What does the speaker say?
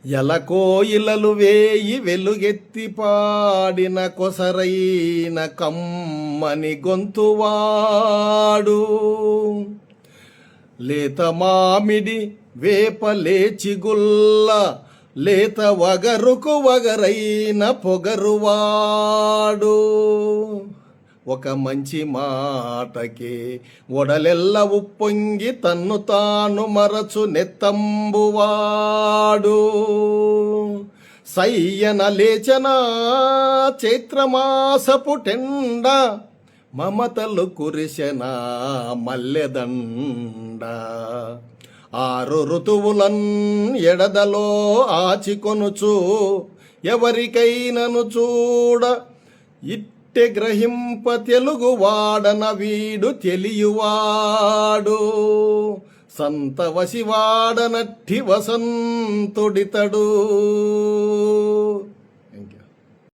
ఎలకోయిలలు వేయి వెలుగెత్తి పాడిన కొసరైన కమ్మని గొంతువాడు. లేత మామిడి వేప లేచిగుల్ల లేత వగరుకు వగరైన పొగరువాడు. ఒక మంచి మాటకే ఒడలెల్ల ఉప్పొంగి తన్ను తాను మరచు నెత్తంబువాడు. సయ్యన లేచన చైత్రమాసపు టెండ మమతలు కురిసెన మల్లెదండ. 6 ఋతువులన్ ఎడదలో ఆచికొనుచు ఎవరికైనను చూడ ఇట్టె గ్రహింప తెలుగు వాడన వీడు తెలియువాడు. సంతవశివాడనట్టి వసంతుడితడు.